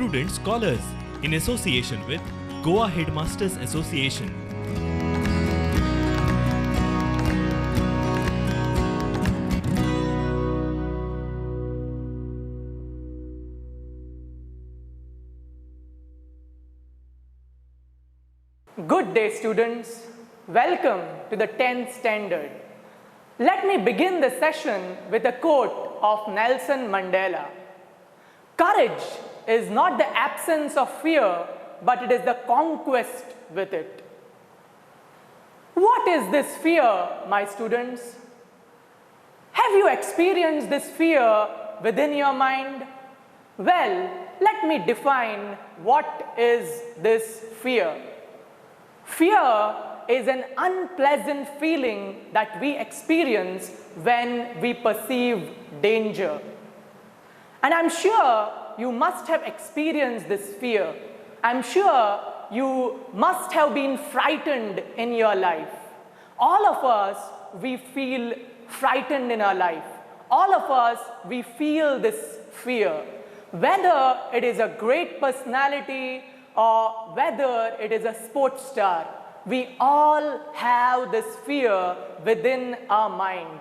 Prudent Scholars in association with Goa Headmasters Association. Good day, students. Welcome to the 10th standard. Let me begin the session with a quote of Nelson Mandela. Courage is not the absence of fear, but it is the conquest with it. What is this fear, my students? Have you experienced this fear within your mind? Well, let me define what is this fear. Fear is an unpleasant feeling that we experience when we perceive danger. And I'm sure you must have experienced this fear. I'm sure you must have been frightened in your life. All of us, we feel frightened in our life. All of us, we feel this fear. Whether it is a great personality or whether it is a sports star, we all have this fear within our mind.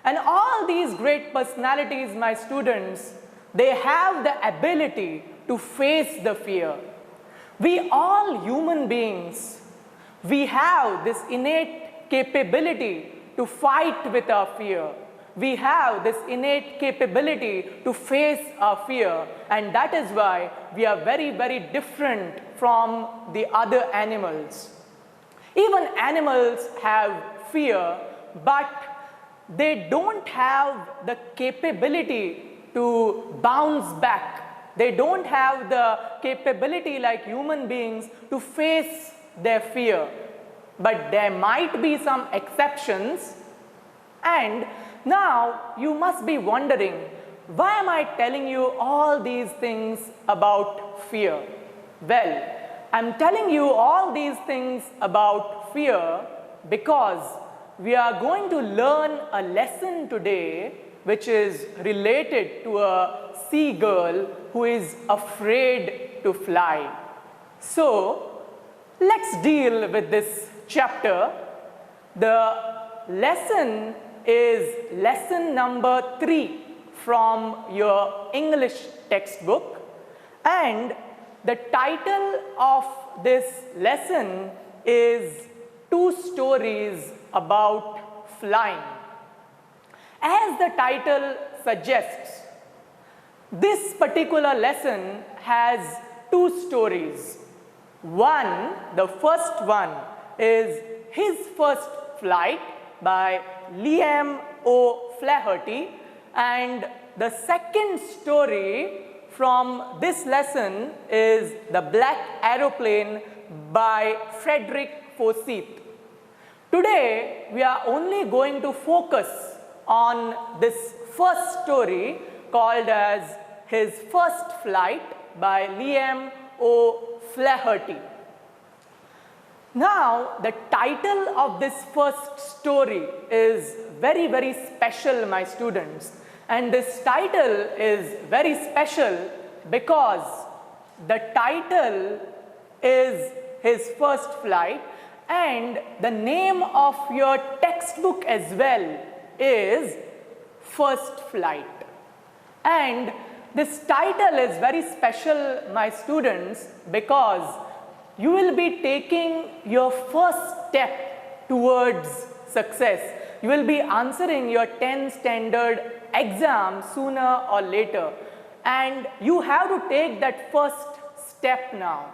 And all these great personalities, my students, they have the ability to face the fear. We all human beings, we have this innate capability to fight with our fear. We have this innate capability to face our fear, and that is why we are very, very different from the other animals. Even animals have fear, but they don't have the capability to bounce back. They don't have the capability like human beings to face their fear. But there might be some exceptions. And now you must be wondering, why am I telling you all these things about fear? Well, I'm telling you all these things about fear because we are going to learn a lesson today which is related to a seagull who is afraid to fly. So, let's deal with this chapter. The lesson is lesson number 3 from your English textbook, and the title of this lesson is 2 stories about flying. As the title suggests, this particular lesson has 2 stories. One, the first one, is His First Flight by Liam O'Flaherty, and the second story from this lesson is The Black Aeroplane by Frederick Forsyth. Today, we are only going to focus on this first story called as His First Flight by Liam O'Flaherty. Now, the title of this first story is very, very special, my students. And this title is very special because the title is His First Flight, and the name of your textbook as well is First Flight. And this title is very special, my students, because you will be taking your first step towards success. You will be answering your 10th standard exam sooner or later, and you have to take that first step now.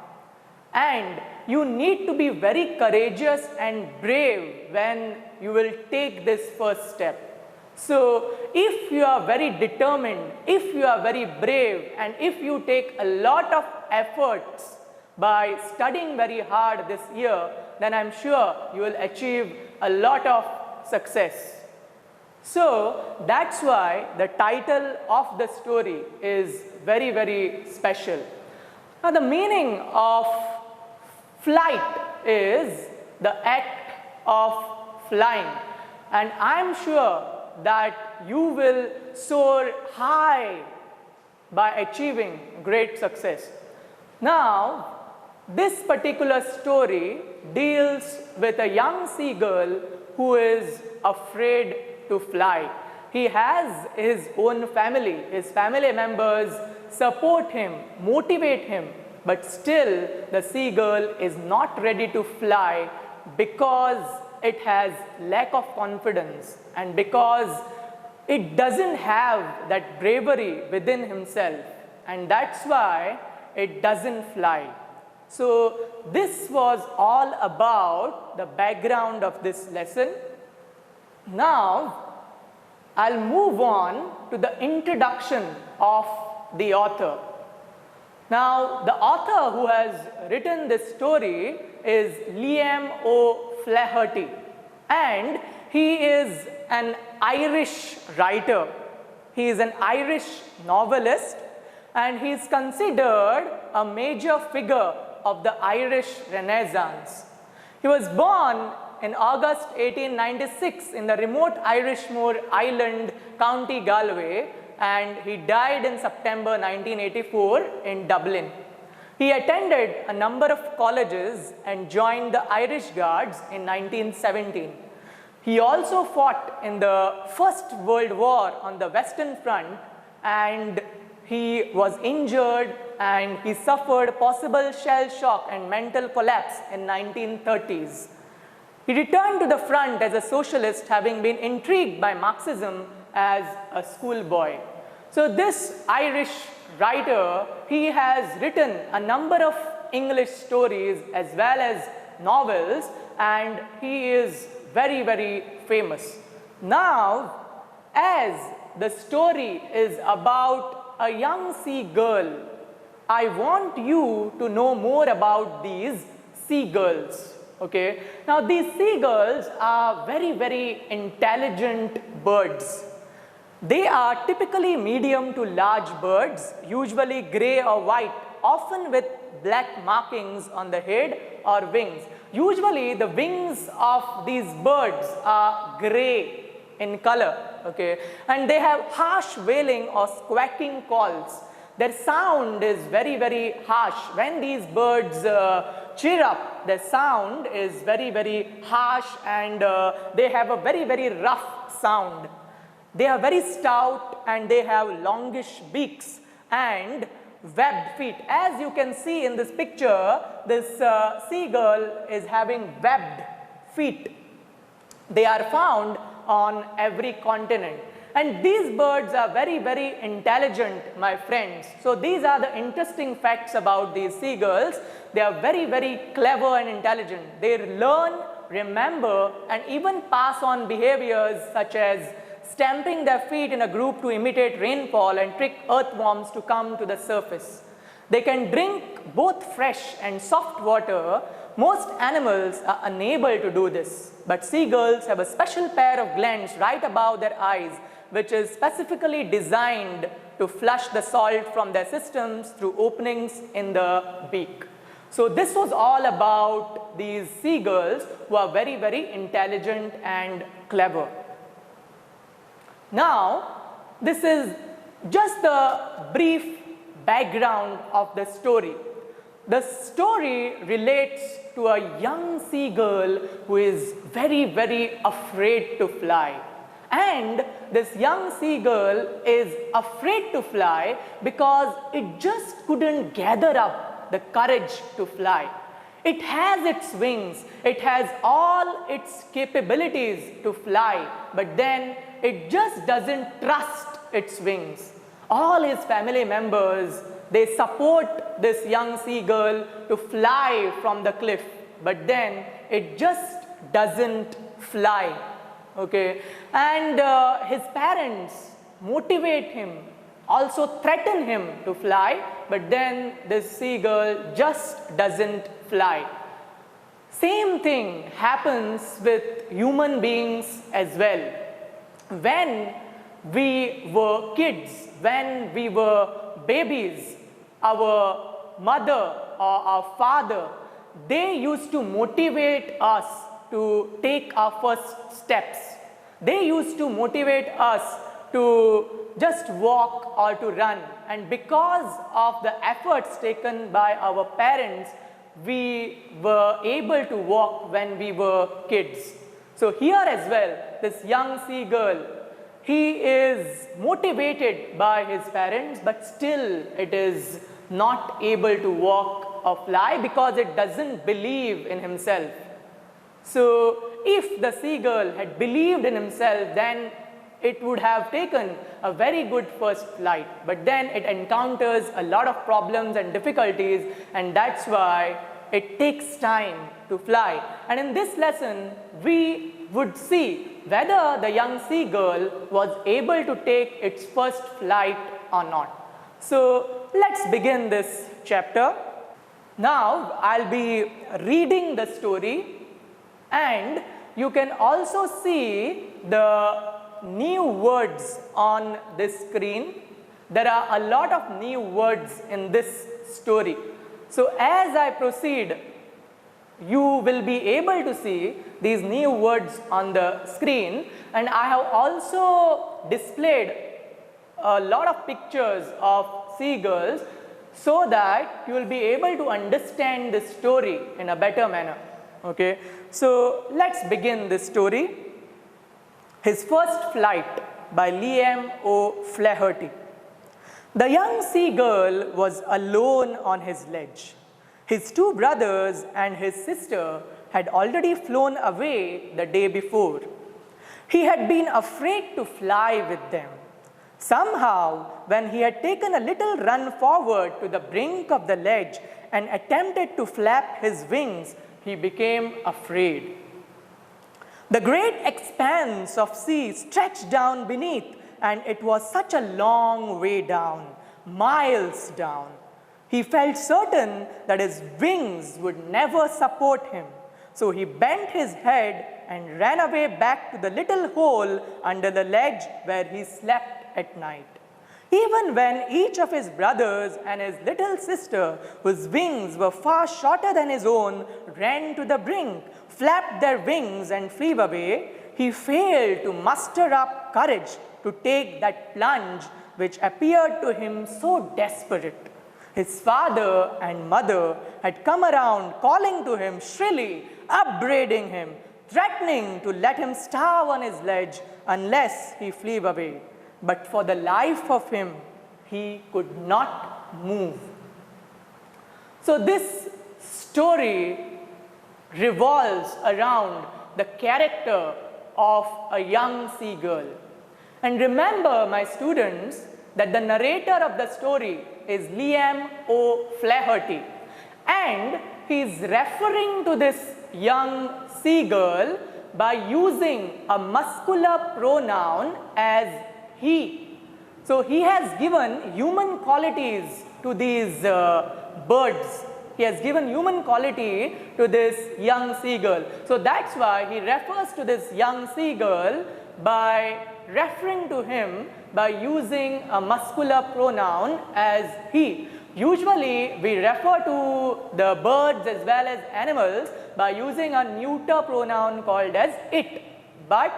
And you need to be very courageous and brave when you will take this first step. So, if you are very determined, if you are very brave, and if you take a lot of efforts by studying very hard this year, then I'm sure you will achieve a lot of success. So, that's why the title of the story is very, very special. Now, the meaning of flight is the act of flying, and I'm sure that you will soar high by achieving great success. Now, this particular story deals with a young seagull who is afraid to fly. He has his own family. His family members support him, motivate him, but still the seagull is not ready to fly because it has lack of confidence and because it doesn't have that bravery within himself, and that's why it doesn't fly. So this was all about the background of this lesson. Now I'll move on to the introduction of the author. Now the author who has written this story is Liam O. Flaherty, and he is an Irish writer. He is an Irish novelist, and he is considered a major figure of the Irish Renaissance. He was born in August 1896 in the remote Irishmore Island, County Galway, and he died in September 1984 in Dublin. He attended a number of colleges and joined the Irish Guards in 1917. He also fought in the First World War on the Western Front, and he was injured and he suffered possible shell shock and mental collapse in 1930s. He returned to the front as a socialist, having been intrigued by Marxism as a schoolboy. So this Irish writer, he has written a number of English stories as well as novels, and he is very, very famous. Now, as the story is about a young seagull, I want you to know more about these seagulls. Okay? Now, these seagulls are very, very intelligent birds. They are typically medium to large birds, usually gray or white, often with black markings on the head or wings. Usually the wings of these birds are gray in color, okay? And they have harsh wailing or squawking calls. Their sound is very, very harsh. When these birds cheer up, their sound is very, very harsh, and they have a very, very rough sound. They are very stout and they have longish beaks and webbed feet. As you can see in this picture, this seagull is having webbed feet. They are found on every continent. And these birds are very, very intelligent, my friends. So these are the interesting facts about these seagulls. They are very, very clever and intelligent. They learn, remember, and even pass on behaviors such as stamping their feet in a group to imitate rainfall and trick earthworms to come to the surface. They can drink both fresh and soft water. Most animals are unable to do this, but seagulls have a special pair of glands right above their eyes, which is specifically designed to flush the salt from their systems through openings in the beak. So this was all about these seagulls who are very, very intelligent and clever. Now, this is just the brief background of the story. The story relates to a young seagull who is very, very afraid to fly. And this young seagull is afraid to fly because it just couldn't gather up the courage to fly. It has its wings, it has all its capabilities to fly, but then it just doesn't trust its wings. All his family members, they support this young seagull to fly from the cliff, but then it just doesn't fly. Okay? And his parents motivate him, also threaten him to fly, but then this seagull just doesn't fly. Same thing happens with human beings as well. When we were kids, when we were babies, our mother or our father, they used to motivate us to take our first steps. They used to motivate us to just walk or to run, and because of the efforts taken by our parents, we were able to walk when we were kids. So here as well, this young seagull, he is motivated by his parents, but still it is not able to walk or fly because it doesn't believe in himself. So if the seagull had believed in himself, then it would have taken a very good first flight. But then it encounters a lot of problems and difficulties, and that's why it takes time to fly. And in this lesson, we would see whether the young seagull was able to take its first flight or not. So let's begin this chapter. Now I'll be reading the story, and you can also see the new words on this screen. There are a lot of new words in this story. So as I proceed, you will be able to see these new words on the screen, and I have also displayed a lot of pictures of seagulls so that you will be able to understand this story in a better manner. Okay, so let's begin this story. His First Flight by Liam O. Flaherty. The young seagull was alone on his ledge. His two brothers and his sister had already flown away the day before. He had been afraid to fly with them. Somehow, when he had taken a little run forward to the brink of the ledge and attempted to flap his wings, he became afraid. The great expanse of sea stretched down beneath, and it was such a long way down, miles down. He felt certain that his wings would never support him. So he bent his head and ran away back to the little hole under the ledge where he slept at night. Even when each of his brothers and his little sister, whose wings were far shorter than his own, ran to the brink, flapped their wings and flew away, he failed to muster up courage to take that plunge which appeared to him so desperate. His father and mother had come around calling to him shrilly, upbraiding him, threatening to let him starve on his ledge unless he flew away. But for the life of him, he could not move. So this story revolves around the character of a young seagull. And remember, my students, that the narrator of the story is Liam O. Flaherty. And he is referring to this young seagull by using a muscular pronoun as he. So he has given human qualities to these birds. He has given human quality to this young seagull. So that's why he refers to this young seagull by referring to him by using a muscular pronoun as he. Usually we refer to the birds as well as animals by using a neuter pronoun called as it. But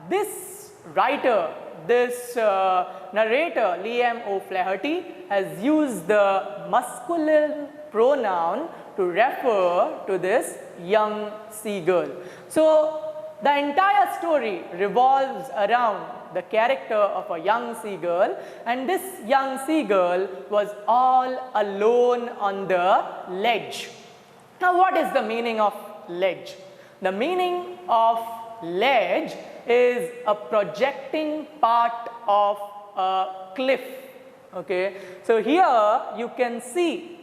this writer, this narrator, Liam O. Flaherty, has used the masculine pronoun to refer to this young seagull. So the entire story revolves around the character of a young seagull, and this young seagull was all alone on the ledge. Now, what is the meaning of ledge? The meaning of ledge is a projecting part of a cliff. Okay, so here you can see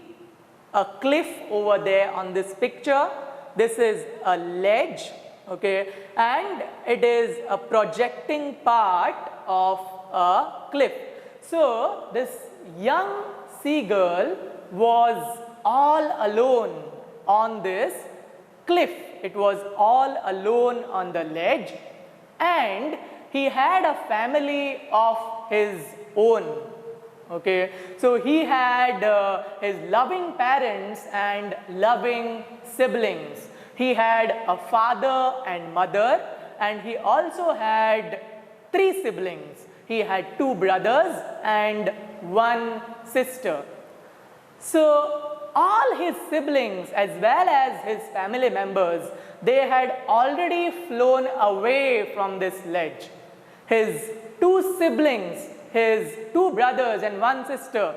a cliff over there on this picture. This is a ledge. Okay, and it is a projecting part of a cliff. So this young seagull was all alone on this cliff. It was all alone on the ledge, and he had a family of his own. Okay, so he had his loving parents and loving siblings. He had a father and mother, and he also had 3 siblings. He had 2 brothers and 1 sister. So all his siblings as well as his family members, they had already flown away from this ledge. His 2 siblings, his 2 brothers and 1 sister,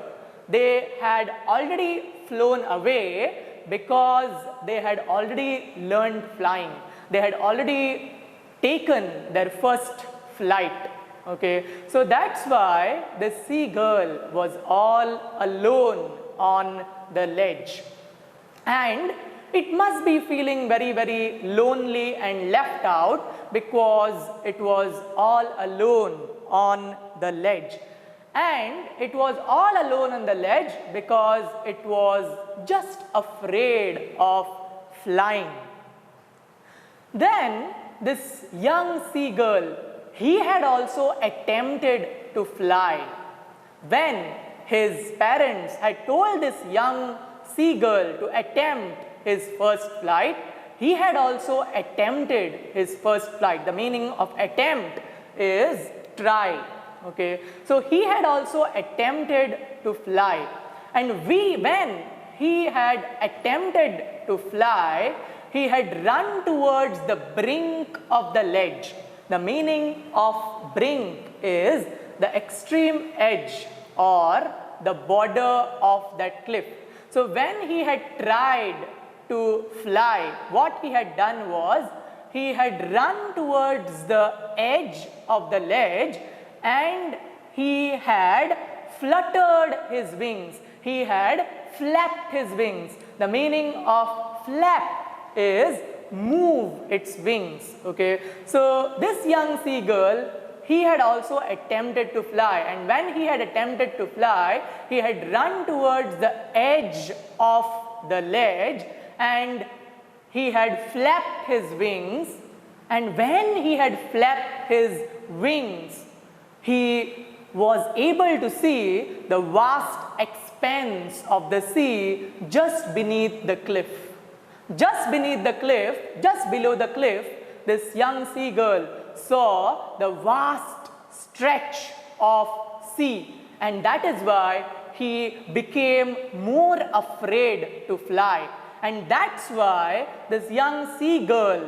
they had already flown away because they had already learned flying. They had already taken their first flight. Okay, so that's why the seagull was all alone on the ledge, and it must be feeling very, very lonely and left out because it was all alone on the ledge. And it was all alone on the ledge because it was just afraid of flying. Then this young seagull, he had also attempted to fly. When his parents had told this young seagull to attempt his first flight, he had also attempted his first flight. The meaning of attempt is try. Okay, so he had also attempted to fly, and when he had attempted to fly, he had run towards the brink of the ledge. The meaning of brink is the extreme edge or the border of that cliff. So when he had tried to fly, what he had done was he had run towards the edge of the ledge and he had fluttered his wings. He had flapped his wings. The meaning of flap is move its wings. Okay, so this young seagull, he had also attempted to fly, and when he had attempted to fly, he had run towards the edge of the ledge and he had flapped his wings, and when he had flapped his wings, he was able to see the vast expanse of the sea just beneath the cliff. Just beneath the cliff, just below the cliff, this young seagull saw the vast stretch of sea, and that is why he became more afraid to fly. And that's why this young seagull,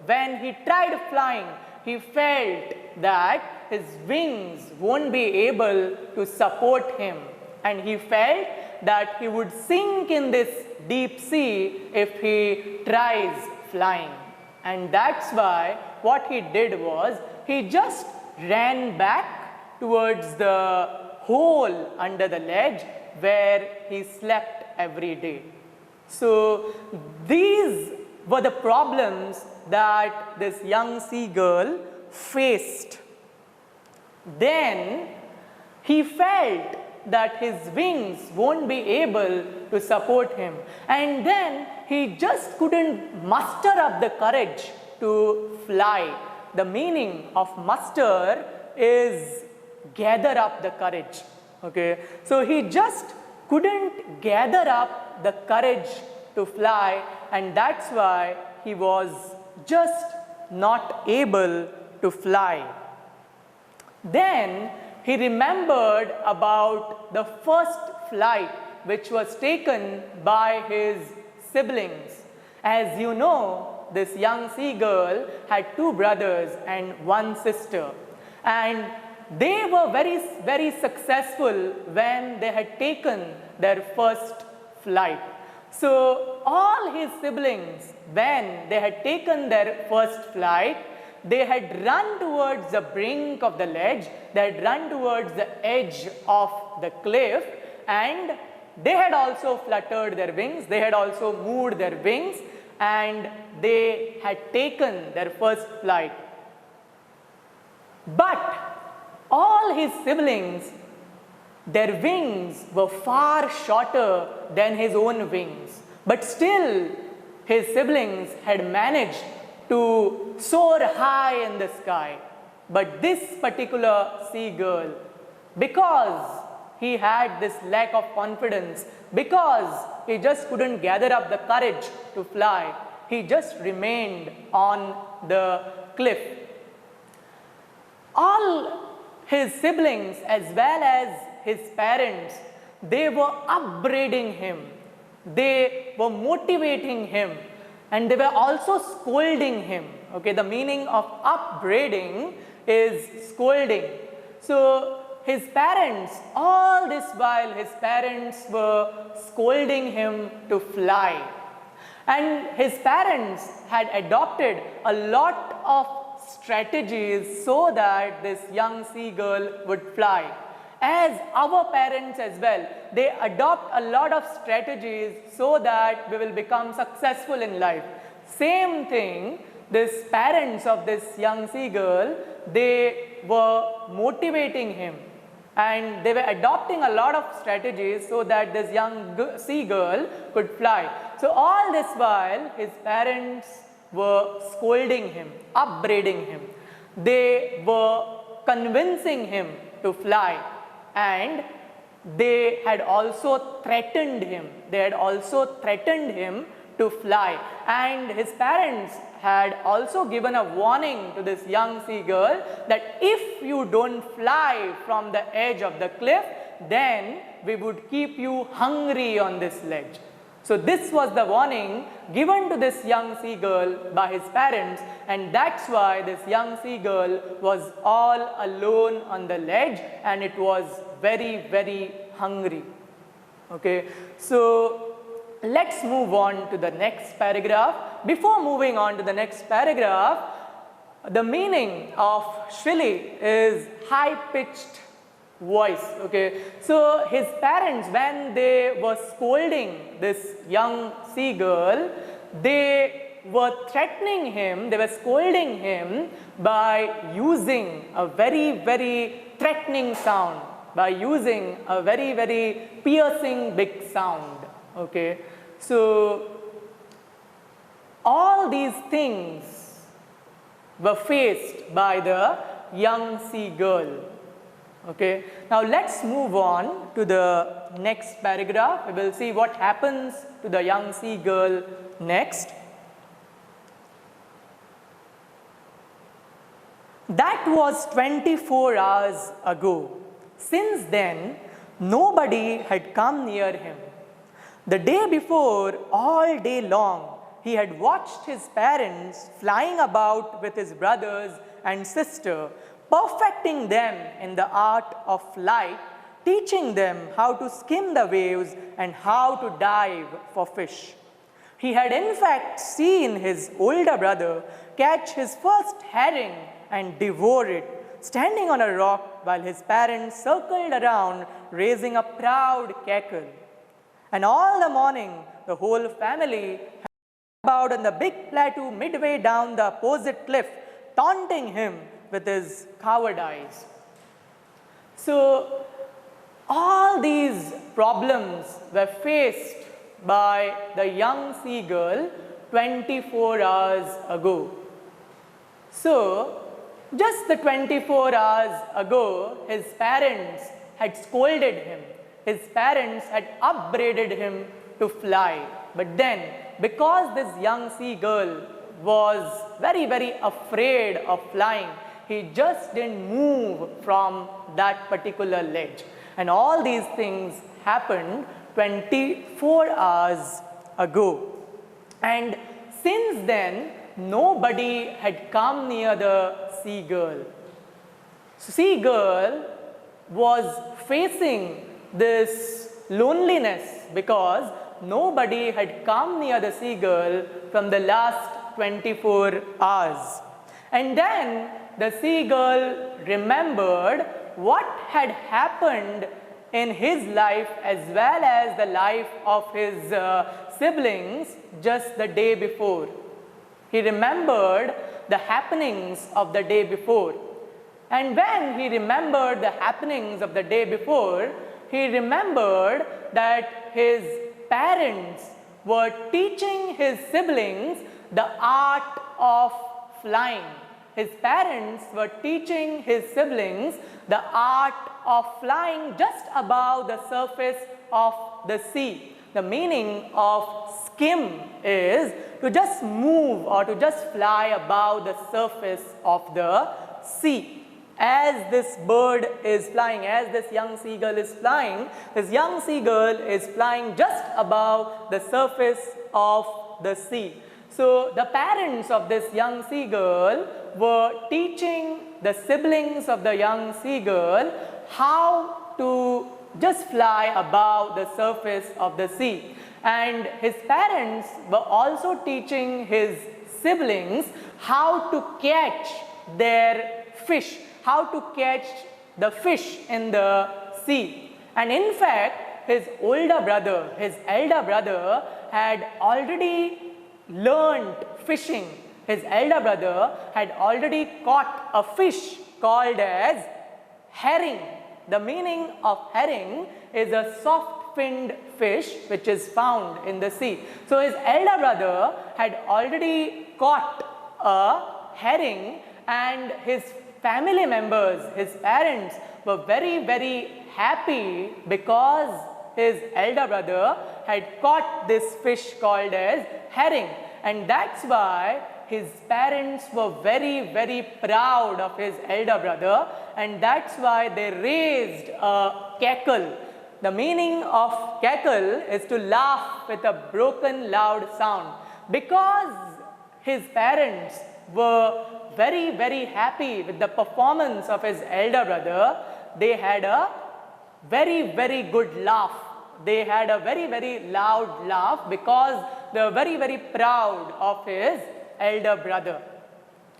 when he tried flying, he felt that his wings won't be able to support him, and he felt that he would sink in this deep sea if he tries flying. And that's why what he did was he just ran back towards the hole under the ledge where he slept every day. So these were the problems that this young seagull faced. Then he felt that his wings won't be able to support him, and then he just couldn't muster up the courage to fly. The meaning of muster is gather up the courage. Okay, so he just couldn't gather up the courage to fly, and that's why he was just not able to fly. Then he remembered about the first flight which was taken by his siblings. As you know, this young seagull had 2 brothers and 1 sister, and they were very, very successful when they had taken their first flight. So all his siblings, when they had taken their first flight, they had run towards the brink of the ledge, they had run towards the edge of the cliff, and they had also fluttered their wings, they had also moved their wings, and they had taken their first flight. But all his siblings, their wings were far shorter than his own wings. But still, his siblings had managed to soar high in the sky. But this particular seagull, because he had this lack of confidence, because he just couldn't gather up the courage to fly, he just remained on the cliff. All his siblings as well as his parents, they were upbraiding him, they were motivating him, and they were also scolding him. Okay, the meaning of upbraiding is scolding. So his parents, all this while his parents were scolding him to fly. And his parents had adopted a lot of strategies so that this young seagull would fly. As our parents as well, they adopt a lot of strategies so that we will become successful in life. Same thing, these parents of this young seagull, they were motivating him and they were adopting a lot of strategies so that this young seagull could fly. So all this while his parents were scolding him, upbraiding him. They were convincing him to fly, and they had also threatened him. They had also threatened him to fly, and his parents had also given a warning to this young seagull that if you don't fly from the edge of the cliff, then we would keep you hungry on this ledge. So this was the warning given to this young seagull by his parents, and that's why this young seagull was all alone on the ledge and it was very, very hungry. Okay, so let's move on to the next paragraph. Before moving on to the next paragraph, the meaning of shrilly is high-pitched voice. Okay, so his parents, when they were scolding this young seagull, they were threatening him, they were scolding him by using a very, very threatening sound, by using a very, very piercing big sound. Okay, so all these things were faced by the young seagull. Okay, now let's move on to the next paragraph. We will see what happens to the young seagull next. That was 24 hours ago. Since then, nobody had come near him. The day before, all day long, he had watched his parents flying about with his brothers and sister, perfecting them in the art of flight, teaching them how to skim the waves and how to dive for fish. He had in fact seen his older brother catch his first herring and devour it, standing on a rock while his parents circled around, raising a proud cackle. And all the morning, the whole family had about on the big plateau midway down the opposite cliff, taunting him with his cowardice. So all these problems were faced by the young seagull 24 hours ago. So just the 24 hours ago, his parents had scolded him. His parents had upbraided him to fly. But then, because this young seagull was very, very afraid of flying, he just didn't move from that particular ledge. And all these things happened 24 hours ago. And since then, nobody had come near the seagull. So seagull was facing this loneliness because nobody had come near the seagull from the last 24 hours. And then the seagull remembered what had happened in his life as well as the life of his siblings just the day before. He remembered the happenings of the day before. And when he remembered the happenings of the day before, he remembered that his parents were teaching his siblings the art of flying. His parents were teaching his siblings the art of flying just above the surface of the sea. The meaning of skim is to just move or to just fly above the surface of the sea. As this bird is flying, as this young seagull is flying, this young seagull is flying just above the surface of the sea. So the parents of this young seagull were teaching the siblings of the young seagull how to just fly above the surface of the sea. And his parents were also teaching his siblings how to catch their fish, how to catch the fish in the sea. And in fact, his elder brother had already learned fishing. His elder brother had already caught a fish called as herring. The meaning of herring is a soft-finned fish which is found in the sea. So his elder brother had already caught a herring, and his family members, his parents, were very, very happy because his elder brother had caught this fish called as herring. And that's why his parents were very, very proud of his elder brother, and that's why they raised a cackle. The meaning of cackle is to laugh with a broken loud sound. Because his parents were very, very happy with the performance of his elder brother, they had a very, very good laugh. They had a very, very loud laugh because they were very, very proud of his elder brother.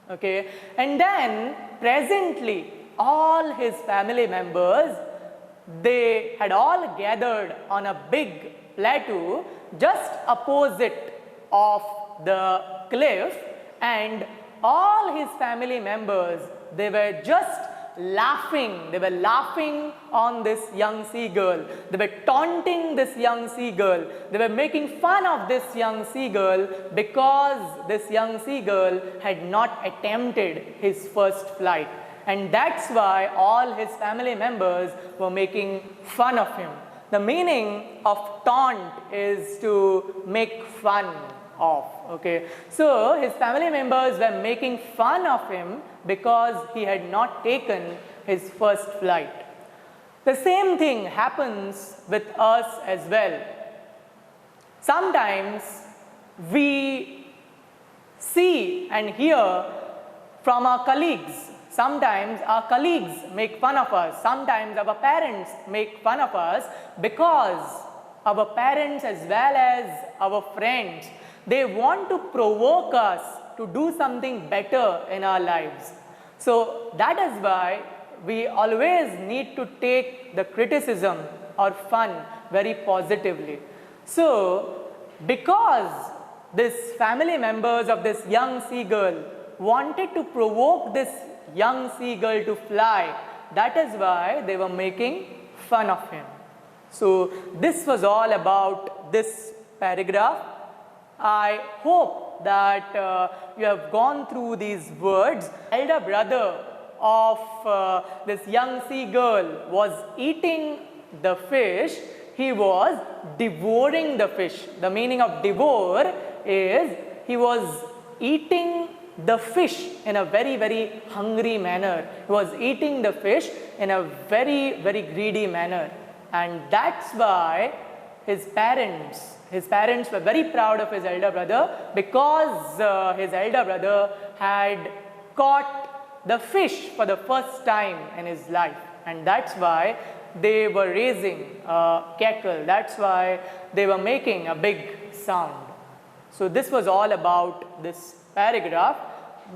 Okay, and then presently all his family members, they had all gathered on a big plateau just opposite of the cliff, and all his family members, they were just laughing. They were laughing on this young seagull. They were taunting this young seagull. They were making fun of this young seagull because this young seagull had not attempted his first flight. And that's why all his family members were making fun of him. The meaning of taunt is to make fun of. Okay, so his family members were making fun of him because he had not taken his first flight. The same thing happens with us as well. Sometimes we see and hear from our colleagues. Sometimes our colleagues make fun of us. Sometimes our parents make fun of us because our parents as well as our friends, they want to provoke us to do something better in our lives. So that is why we always need to take the criticism or fun very positively. So because these family members of this young seagull wanted to provoke this young seagull to fly, that is why they were making fun of him. So this was all about this paragraph. I hope that you have gone through these words. Elder brother of this young seagull was eating the fish. He was devouring the fish. The meaning of devour is he was eating the fish in a very, very hungry manner. He was eating the fish in a very, very greedy manner. And that's why his parents were very proud of his elder brother because his elder brother had caught the fish for the first time in his life. And that's why they were raising a cackle. That's why they were making a big sound. So this was all about this paragraph.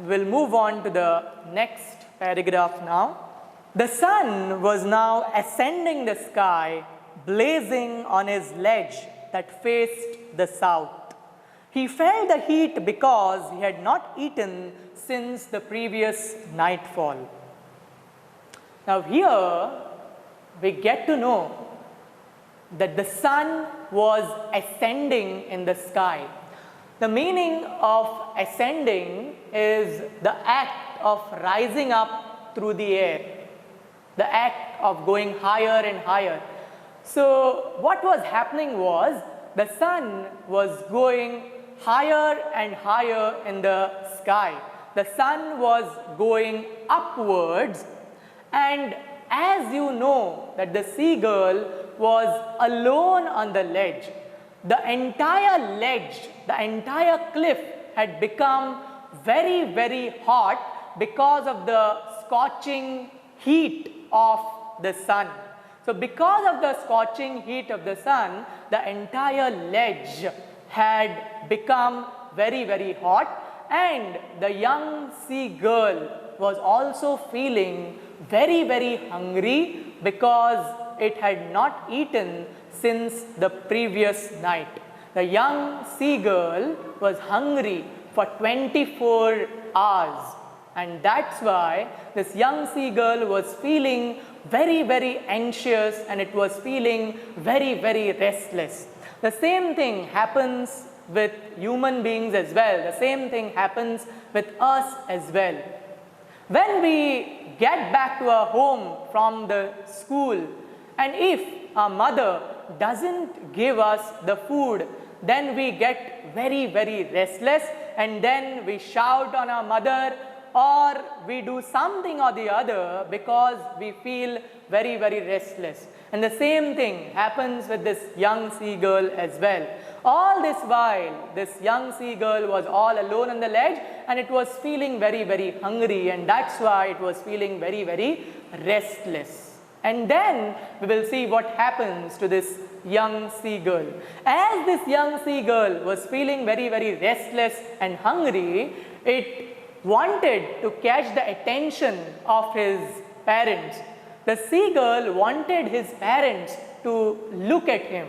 We'll move on to the next paragraph now. The sun was now ascending the sky, blazing on his ledge that faced the south. He felt the heat because he had not eaten since the previous nightfall. Now here we get to know that the sun was ascending in the sky. The meaning of ascending is the act of rising up through the air, the act of going higher and higher. So what was happening was the sun was going higher and higher in the sky. The sun was going upwards, And as you know that the seagull was alone on the ledge, the entire cliff had become very, very hot because of the scorching heat of the sun. So because of the scorching heat of the sun, the entire ledge had become very, very hot, and the young seagull was also feeling very, very hungry because it had not eaten since the previous night. The young seagull was hungry for 24 hours, and that's why this young seagull was feeling very, very anxious, and it was feeling very, very restless. The same thing happens with human beings as well. The same thing happens with us as well. When we get back to our home from the school, and if our mother doesn't give us the food, then we get very, very restless, and then we shout on our mother, or we do something or the other because we feel very, very restless. And the same thing happens with this young seagull as well. All this while, this young seagull was all alone on the ledge, and it was feeling very, very hungry, and that's why it was feeling very, very restless. And then we will see what happens to this young seagull. As this young seagull was feeling very, very restless and hungry, it wanted to catch the attention of his parents. The seagull wanted his parents to look at him.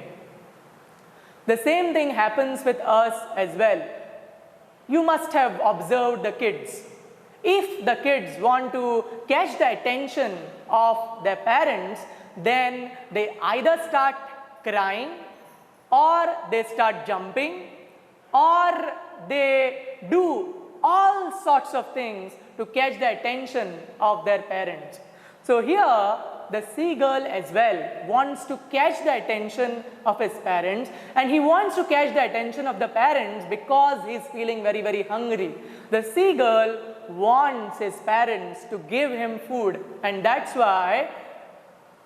The same thing happens with us as well. You must have observed the kids. If the kids want to catch the attention of their parents, then they either start crying, or they start jumping, or they do all sorts of things to catch the attention of their parents. So here the seagull as well wants to catch the attention of his parents, and he wants to catch the attention of the parents because he is feeling very, very hungry. The seagull wants his parents to give him food, and that's why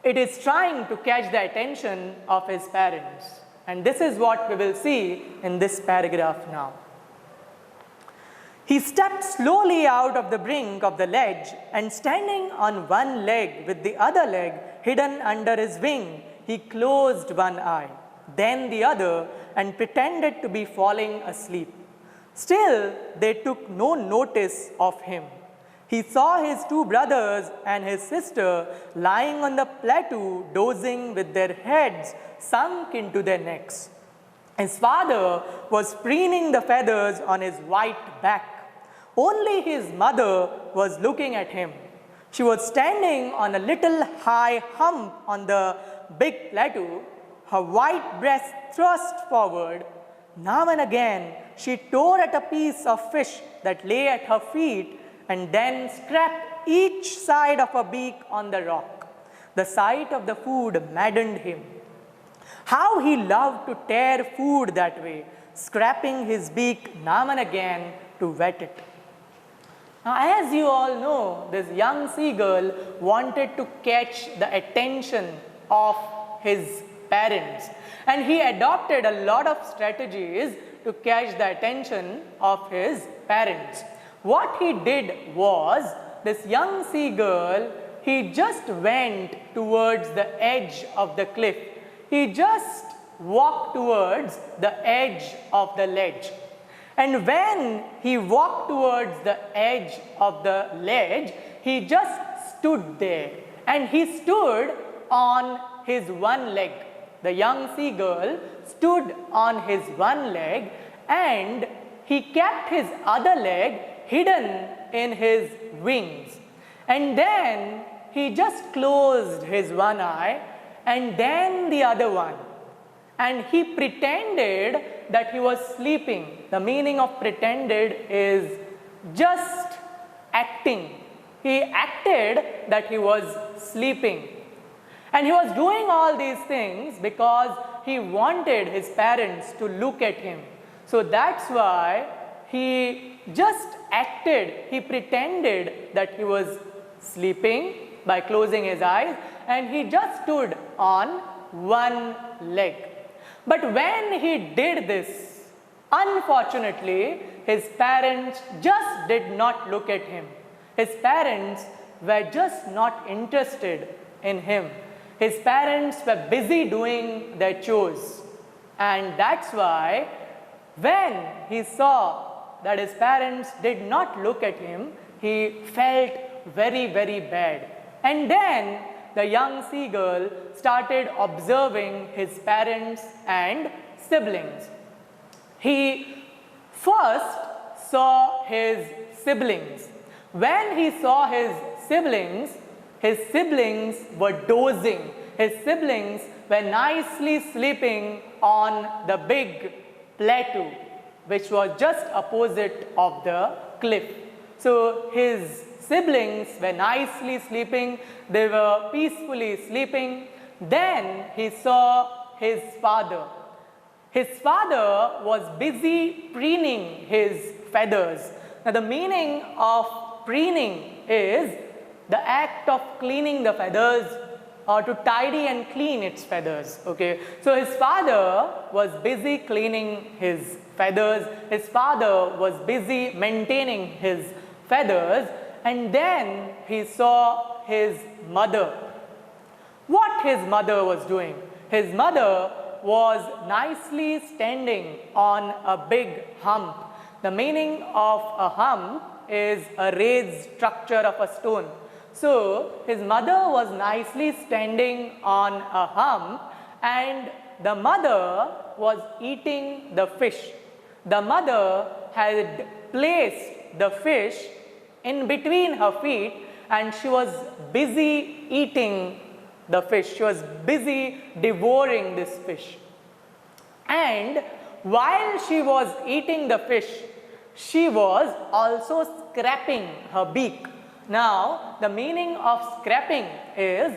it is trying to catch the attention of his parents. And this is what we will see in this paragraph now. He stepped slowly out of the brink of the ledge, and standing on one leg with the other leg hidden under his wing, he closed one eye, then the other, and pretended to be falling asleep. Still, they took no notice of him. He saw his two brothers and his sister lying on the plateau, dozing with their heads sunk into their necks. His father was preening the feathers on his white back. Only his mother was looking at him. She was standing on a little high hump on the big plateau, her white breast thrust forward. Now and again, she tore at a piece of fish that lay at her feet, and then scraped each side of her beak on the rock. The sight of the food maddened him. How he loved to tear food that way, scraping his beak now and again to wet it. Now, as you all know, this young seagull wanted to catch the attention of his parents, and he adopted a lot of strategies to catch the attention of his parents. What he did was, this young seagull, he just went towards the edge of the cliff. He just walked towards the edge of the ledge. And when he walked towards the edge of the ledge, he just stood there. And he stood on his one leg. The young seagull stood on his one leg, and he kept his other leg hidden in his wings. And then he just closed his one eye and then the other one. And he pretended that he was sleeping. The meaning of pretended is just acting. He acted that he was sleeping. And he was doing all these things because he wanted his parents to look at him. So that's why he just acted, he pretended that he was sleeping, by closing his eyes, and he just stood on one leg. But when he did this, unfortunately, his parents just did not look at him. His parents were just not interested in him. His parents were busy doing their chores. And that's why when he saw that his parents did not look at him, he felt very, very bad. And then the young seagull started observing his parents and siblings. He first saw his siblings. When he saw his siblings were dozing. His siblings were nicely sleeping on the big plateau, which was just opposite of the cliff. So his siblings were nicely sleeping. They were peacefully sleeping. Then he saw his father. His father was busy preening his feathers. Now the meaning of preening is the act of cleaning the feathers, or to tidy and clean its feathers. Okay, so his father was busy cleaning his feathers. His father was busy maintaining his feathers, and then he saw his mother. What his mother was doing? His mother was nicely standing on a big hump. The meaning of a hump is a raised structure of a stone. So his mother was nicely standing on a hump, and the mother was eating the fish. The mother had placed the fish in between her feet, and she was busy eating the fish. She was busy devouring this fish. And while she was eating the fish, she was also scraping her beak. Now, the meaning of scraping is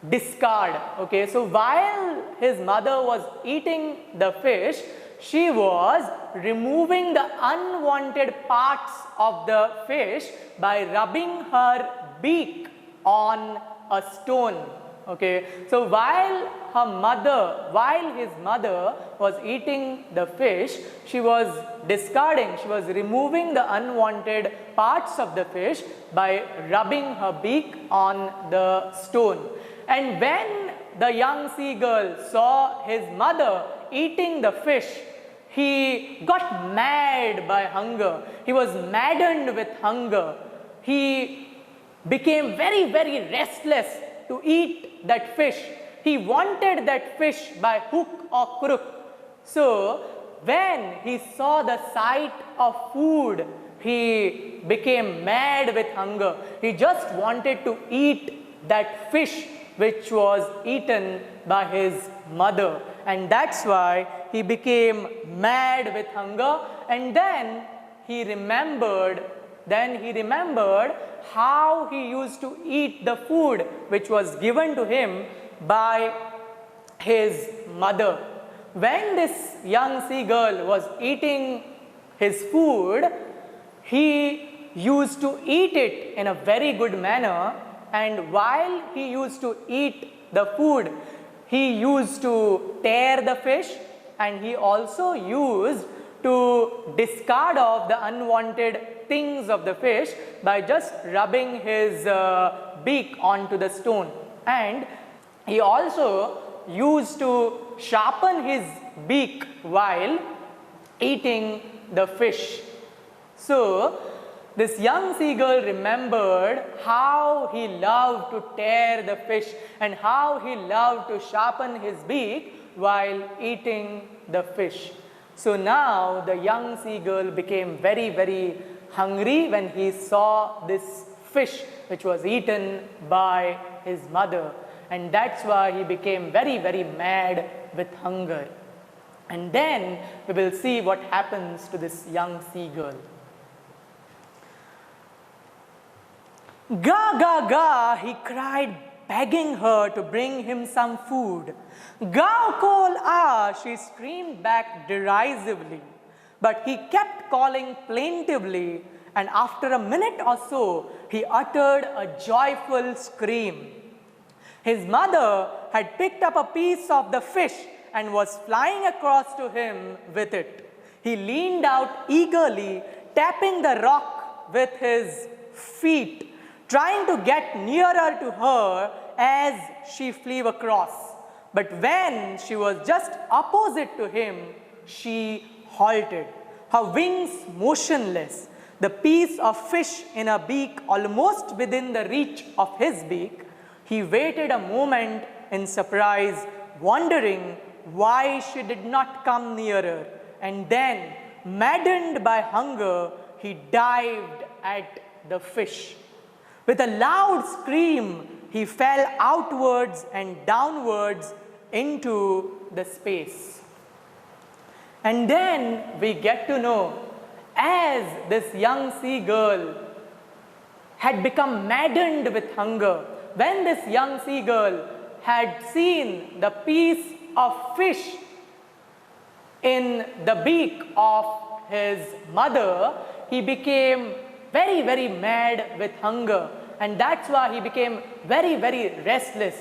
discard. Okay, so while his mother was eating the fish, she was removing the unwanted parts of the fish by rubbing her beak on a stone. Okay, so while his mother was eating the fish, she was discarding, she was removing the unwanted parts of the fish by rubbing her beak on the stone. And when the young seagull saw his mother eating the fish, he got mad by hunger. He was maddened with hunger. He became very, very restless to eat that fish. He wanted that fish by hook or crook. So when he saw the sight of food, he became mad with hunger. He just wanted to eat that fish which was eaten by his mother. And that's why he became mad with hunger. And then he remembered how he used to eat the food which was given to him by his mother. When this young seagull was eating his food, he used to eat it in a very good manner, and while he used to eat the food, he used to tear the fish, and he also used to discard off the unwanted things of the fish by just rubbing his beak onto the stone. And he also used to sharpen his beak while eating the fish. So this young seagull remembered how he loved to tear the fish and how he loved to sharpen his beak while eating the fish. So now the young seagull became very, very hungry when he saw this fish which was eaten by his mother. And that's why he became very, very mad with hunger. And then we will see what happens to this young seagull. "Ga, ga, ga," he cried, begging her to bring him some food. "Gao kol ah," she screamed back derisively. But he kept calling plaintively, and after a minute or so, he uttered a joyful scream. His mother had picked up a piece of the fish and was flying across to him with it. He leaned out eagerly, tapping the rock with his feet, trying to get nearer to her as she flew across. But when she was just opposite to him, she halted, her wings motionless, the piece of fish in her beak almost within the reach of his beak. He waited a moment in surprise, wondering why she did not come nearer, and then, maddened by hunger, he dived at the fish. With a loud scream, he fell outwards and downwards into the space. And then we get to know, as this young seagull had become maddened with hunger, when this young seagull had seen the piece of fish in the beak of his mother, he became very, very mad with hunger, and that's why he became very, very restless.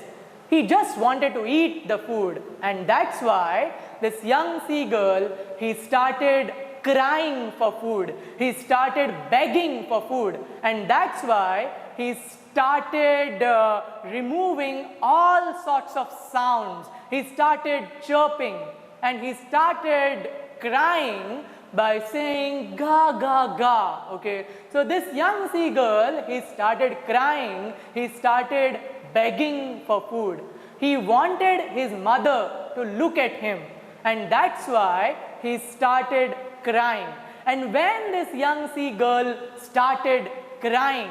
He just wanted to eat the food, and that's why this young seagull, he started crying for food. He started begging for food, and that's why he started removing all sorts of sounds. He started chirping, and he started crying by saying ga ga ga. Okay, so this young seagull, he started crying, he started begging for food. He wanted his mother to look at him, and that's why he started crying. And when this young seagull started crying,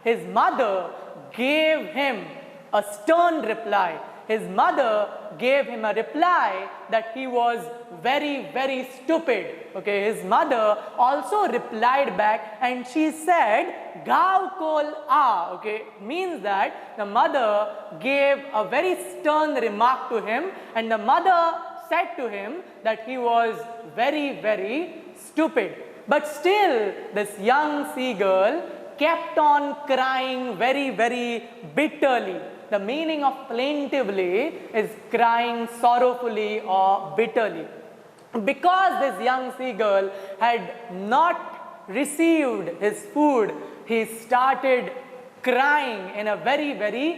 his mother gave him a stern reply. His mother gave him a reply that he was very, very stupid. Okay, his mother also replied back, and she said, "Gav kol a." Okay, means that the mother gave a very stern remark to him, and the mother said to him that he was very, very stupid. But still, this young seagull kept on crying very, very bitterly. The meaning of plaintively is crying sorrowfully or bitterly. Because this young seagull had not received his food, he started crying in a very, very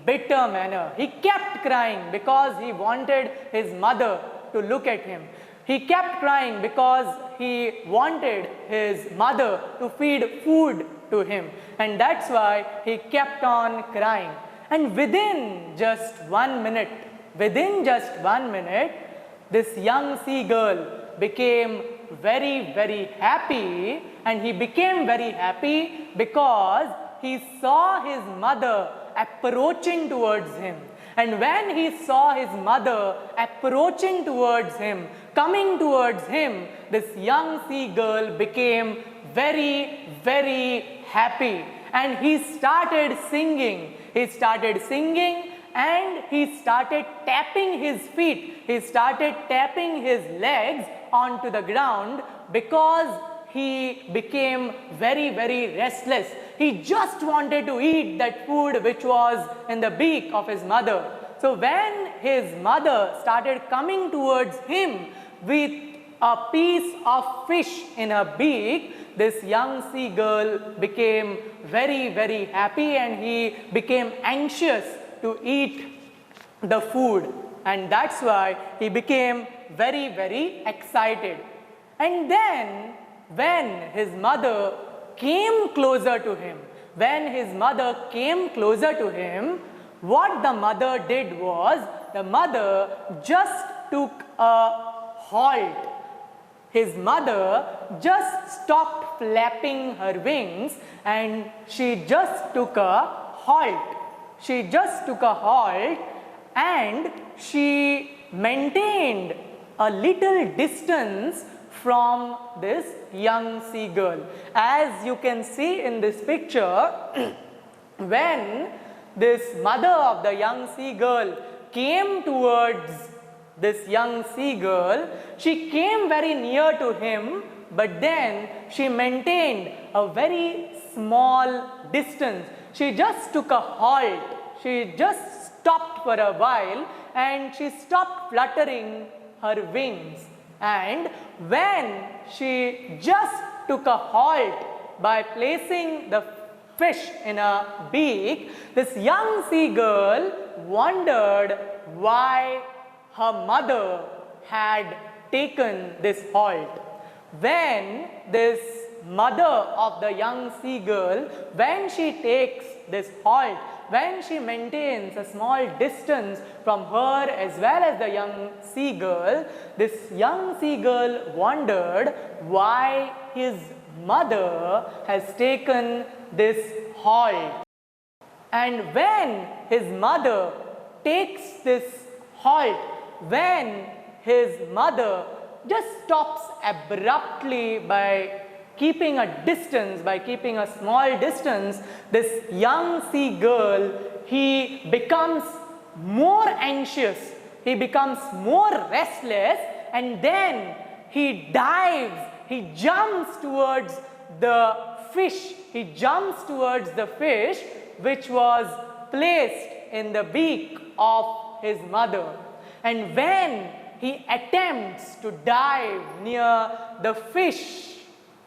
bitter manner. He kept crying because he wanted his mother to look at him. He kept crying because he wanted his mother to feed food to him. And that's why he kept on crying. And within just 1 minute, this young seagull became very, very happy, and he became very happy because he saw his mother approaching towards him. And when he saw his mother approaching towards him, coming towards him, this young seagull became very, very happy. And he started singing. He started singing, and he started tapping his feet. He started tapping his legs onto the ground because he became very, very restless. He just wanted to eat that food which was in the beak of his mother. So when his mother started coming towards him with a piece of fish in her beak, this young seagull became very, very happy, and he became anxious to eat the food. And that's why he became very, very excited. And then when his mother came closer to him, what the mother did was, the mother just took a halt. His mother just stopped flapping her wings, and she just took a halt. And she maintained a little distance from this young seagull. As you can see in this picture, when this mother of the young seagull came towards this young seagull, she came very near to him but then she maintained a very small distance. She just took a halt. She just stopped for a while and she stopped fluttering her wings. And when she just took a halt by placing the fish in a beak, this young seagull wondered why her mother had taken this halt. When this mother of the young seagull, when she takes this halt, when she maintains a small distance from her as well as the young seagull, this young seagull wondered why his mother has taken this halt. And when his mother takes this halt, when his mother just stops abruptly by keeping a distance, by keeping a small distance, this young seagull, he becomes more anxious, he becomes more restless, and then he dives, he jumps towards the fish, which was placed in the beak of his mother. And when he attempts to dive near the fish,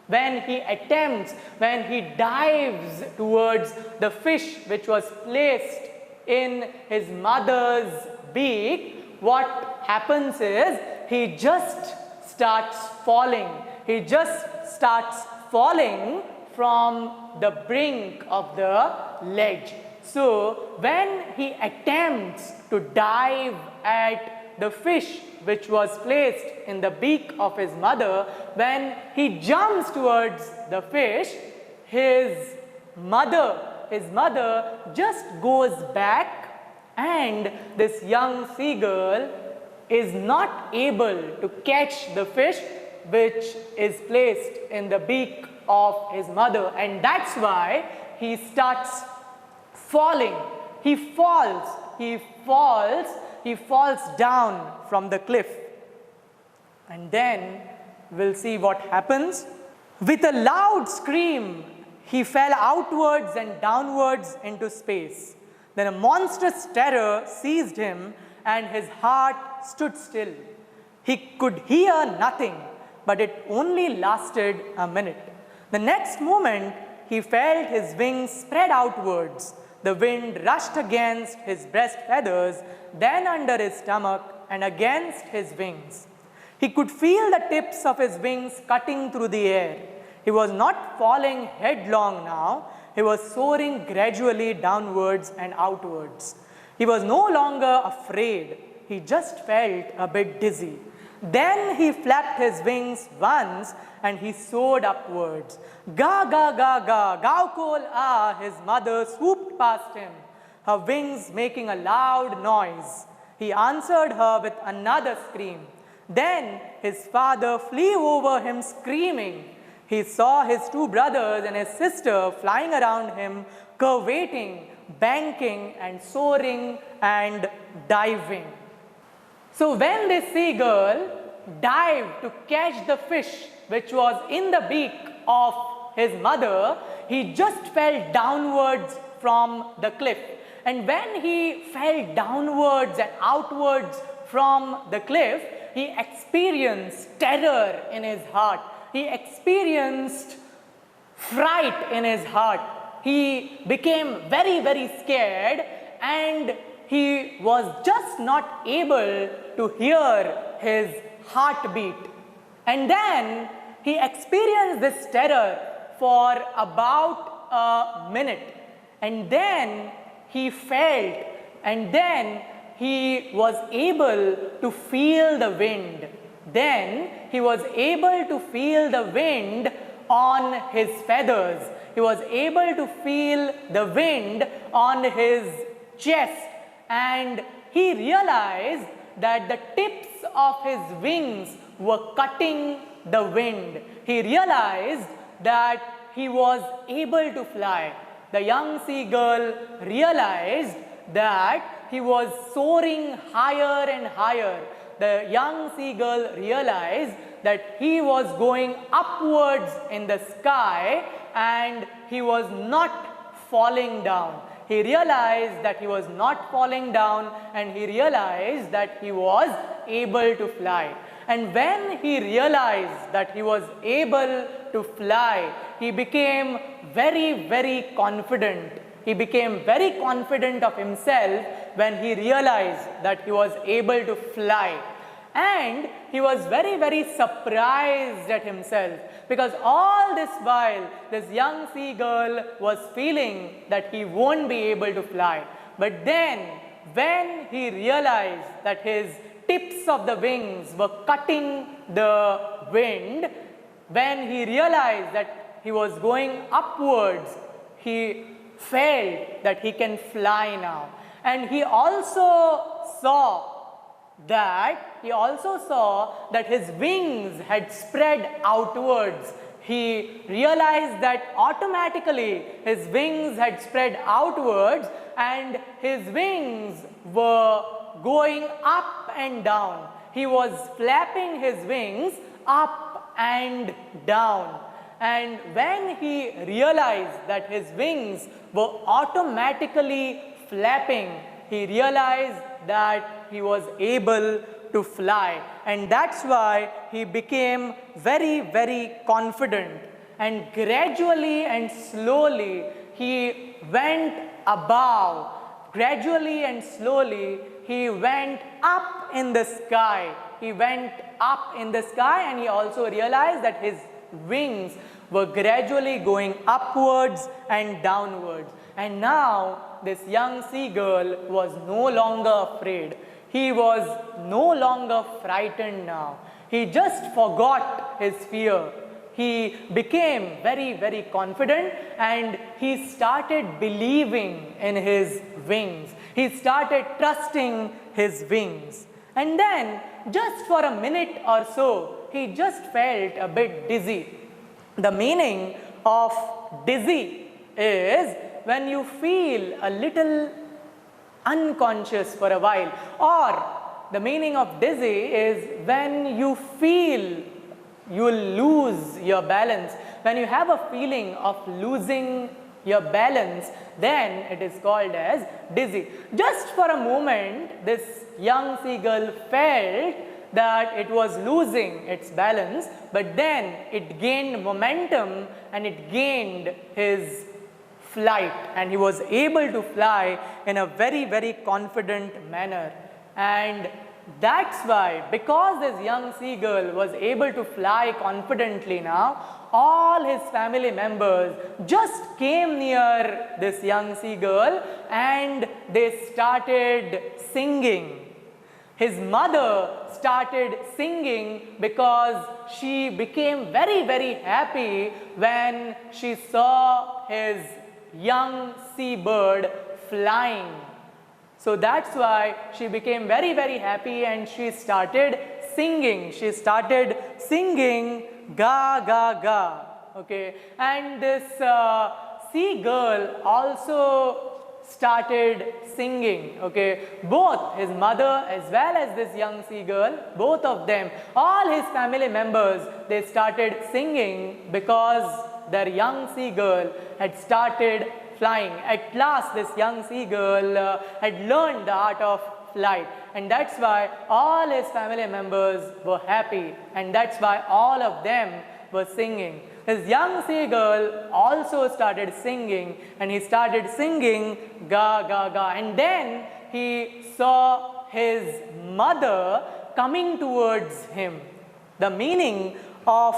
when he dives towards the fish which was placed in his mother's beak, what happens is he just starts falling. He just starts falling from the brink of the ledge. So when he attempts to dive at the fish which was placed in the beak of his mother, when he jumps towards the fish, his mother just goes back, and this young seagull is not able to catch the fish which is placed in the beak of his mother, and that's why he starts falling. He falls down from the cliff. And then we'll see what happens. With a loud scream, he fell outwards and downwards into space. Then a monstrous terror seized him and his heart stood still. He could hear nothing, but it only lasted a minute. The next moment, he felt his wings spread outwards. The wind rushed against his breast feathers, then under his stomach and against his wings. He could feel the tips of his wings cutting through the air. He was not falling headlong now. He was soaring gradually downwards and outwards. He was no longer afraid. He just felt a bit dizzy. Then he flapped his wings once and he soared upwards. Ga, ga, ga, ga, gaukol, ah, his mother swooped past him, her wings making a loud noise. He answered her with another scream. Then his father flew over him screaming. He saw his two brothers and his sister flying around him, curvating, banking and soaring and diving. So when this seagull dived to catch the fish which was in the beak of his mother, he just fell downwards from the cliff. And when he fell downwards and outwards from the cliff, he experienced terror in his heart. He experienced fright in his heart. He became very, very scared, and he was just not able to hear his heartbeat. And then he experienced this terror for about a minute. And then he felt, and then he was able to feel the wind. Then he was able to feel the wind on his feathers. He was able to feel the wind on his chest, and he realized that the tips of his wings were cutting the wind. He realized that he was able to fly. The young seagull realized that he was soaring higher and higher. The young seagull realized that he was going upwards in the sky and he was not falling down. He realized that he was not falling down and he realized that he was able to fly. And when he realized that he was able to fly, he became very, very confident. He became very confident of himself when he realized that he was able to fly. And he was very, very surprised at himself, because all this while this young seagull was feeling that he won't be able to fly. But then when he realized that his tips of the wings were cutting the wind, when he realized that he was going upwards, he felt that he can fly now. And he also saw that his wings had spread outwards. He realized that automatically his wings had spread outwards and his wings were going up and down. He was flapping his wings up and down. And when he realized that his wings were automatically flapping, he realized that he was able to fly. And that's why he became very, very confident. And gradually and slowly he went above. Gradually and slowly he went up in the sky. He went up in the sky and he also realized that his wings were gradually going upwards and downwards. And now this young seagull was no longer afraid. He was no longer frightened now. He just forgot his fear. He became very, very confident and he started believing in his wings. He started trusting his wings. And then, just for a minute or so, he just felt a bit dizzy. The meaning of dizzy is when you feel a little unconscious for a while, or the meaning of dizzy is when you feel you will lose your balance. When you have a feeling of losing your balance, then it is called as dizzy. Just for a moment, this young seagull felt that it was losing its balance, but then it gained momentum and it gained his flight, and he was able to fly in a very, very confident manner. And that's why, because this young seagull was able to fly confidently now, all his family members just came near this young seagull and they started singing. His mother started singing because she became very, very happy when she saw his young seabird flying. So that's why she became very, very happy and she started singing. She started singing ga ga ga. Okay, and this seagull also started singing. Okay, both his mother as well as this young seagull, both of them, all his family members, they started singing because their young seagull had started flying. At last this young seagull had learned the art of flight, and that's why all his family members were happy, and that's why all of them were singing. His young seagull also started singing, and he started singing ga ga ga, and then he saw his mother coming towards him. The meaning of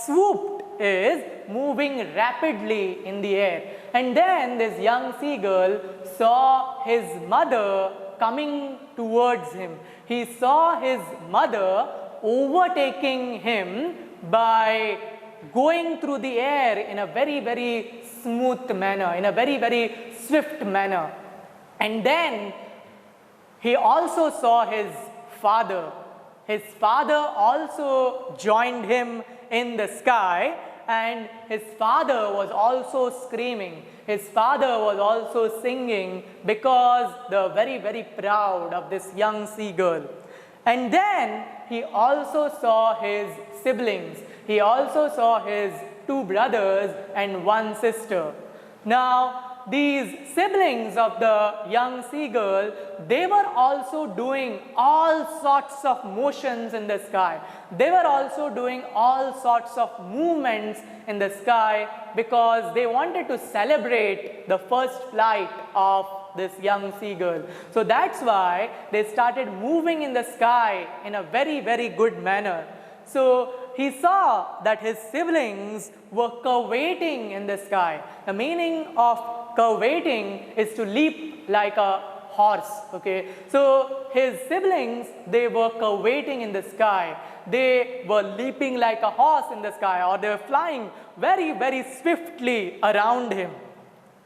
swooped is moving rapidly in the air. And then this young seagull saw his mother coming towards him. He saw his mother overtaking him by going through the air in a very, very smooth manner, in a very, very swift manner. And then he also saw his father. His father also joined him in the sky, and his father was also screaming. His father was also singing because they were very, very proud of this young seagull. And then he also saw his siblings. He also saw his 2 brothers and 1 sister. Now, these siblings of the young seagull, they were also doing all sorts of motions in the sky. They were also doing all sorts of movements in the sky because they wanted to celebrate the first flight of this young seagull. So that's why they started moving in the sky in a very, very good manner. So he saw that his siblings were curvating in the sky. The meaning of curvating is to leap like a horse, okay? So his siblings, they were curvating in the sky. They were leaping like a horse in the sky, or they were flying very, very swiftly around him.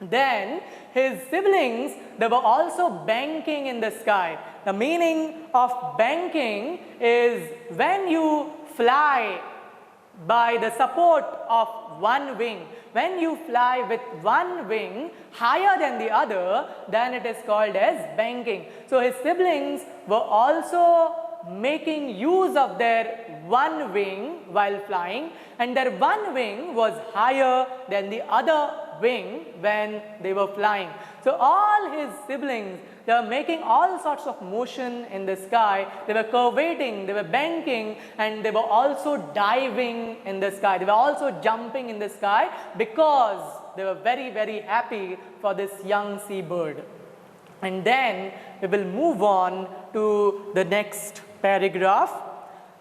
Then his siblings, they were also banking in the sky. The meaning of banking is when you fly by the support of one wing. When you fly with one wing higher than the other, then it is called as banking. So his siblings were also making use of their one wing while flying, and their one wing was higher than the other wing when they were flying. So all his siblings, they were making all sorts of motion in the sky. They were curvating, they were banking, and they were also diving in the sky. They were also jumping in the sky because they were very, very happy for this young seabird. And then we will move on to the next paragraph.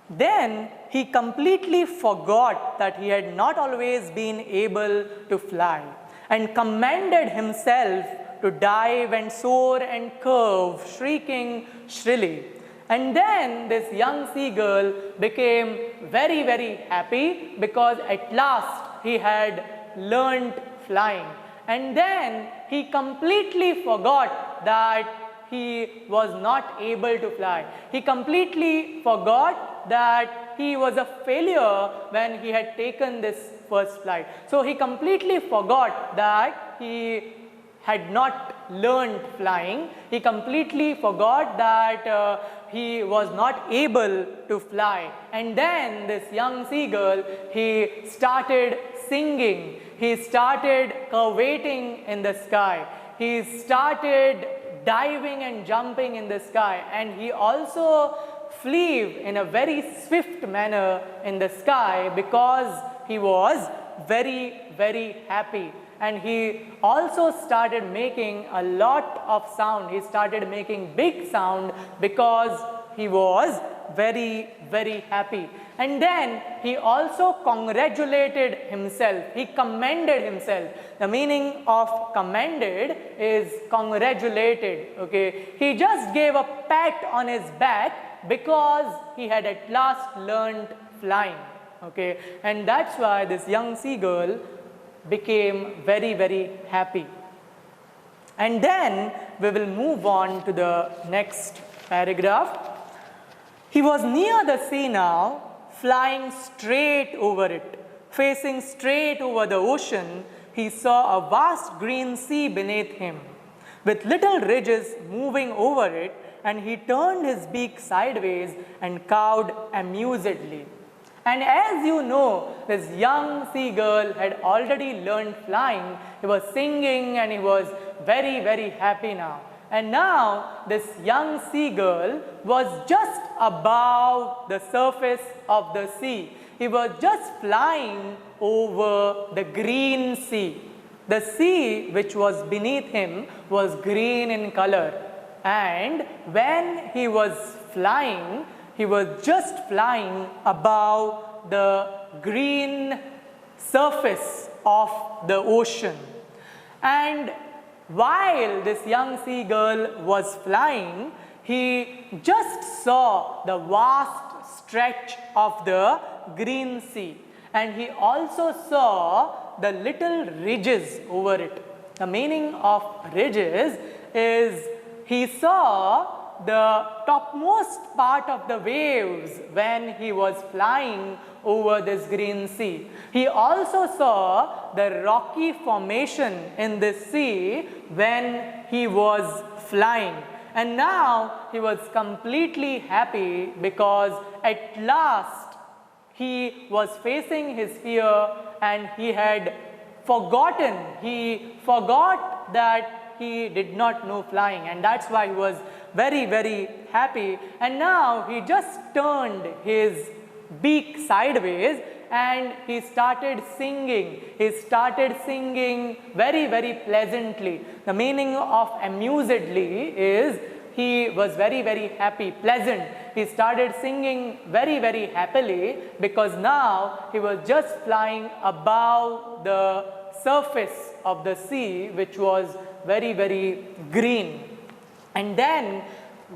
Then he completely forgot that he had not always been able to fly, and commended himself to dive and soar and curve, shrieking shrilly. And then this young seagull became very, very happy because at last he had learned flying. And then he completely forgot that he was not able to fly. He completely forgot that he was a failure when he had taken this first flight. So he completely forgot that he had not learned flying. He completely forgot that he was not able to fly. And then this young seagull, he started singing. He started curvating in the sky. He started diving and jumping in the sky. And he also flew in a very swift manner in the sky because he was very, very happy. And he also started making a lot of sound. He started making big sound because he was very, very happy. And then he also congratulated himself. He commended himself. The meaning of commended is congratulated. Okay? He just gave a pat on his back because he had at last learned flying. Okay? And that's why this young seagull became very, very happy. And then we will move on to the next paragraph. He was near the sea now, flying straight over it. Facing straight over the ocean, he saw a vast green sea beneath him, with little ridges moving over it, and he turned his beak sideways and cawed amusedly. And as you know, this young seagull had already learned flying. He was singing and he was very, very happy now. And now this young seagull was just above the surface of the sea. He was just flying over the green sea. The sea which was beneath him was green in color. And when he was flying, he was just flying above the green surface of the ocean. And while this young seagull was flying, he just saw the vast stretch of the green sea. And he also saw the little ridges over it. The meaning of ridges is he saw the topmost part of the waves when he was flying over this green sea. He also saw the rocky formation in this sea when he was flying. And now he was completely happy because at last he was facing his fear and he had forgotten, he forgot that he did not know flying, and that's why he was very, very happy. And now he just turned his beak sideways and he started singing. He started singing very, very pleasantly. The meaning of amusedly is he was very, very happy, pleasant. He started singing very, very happily because now he was just flying above the surface of the sea, which was very, very green. And then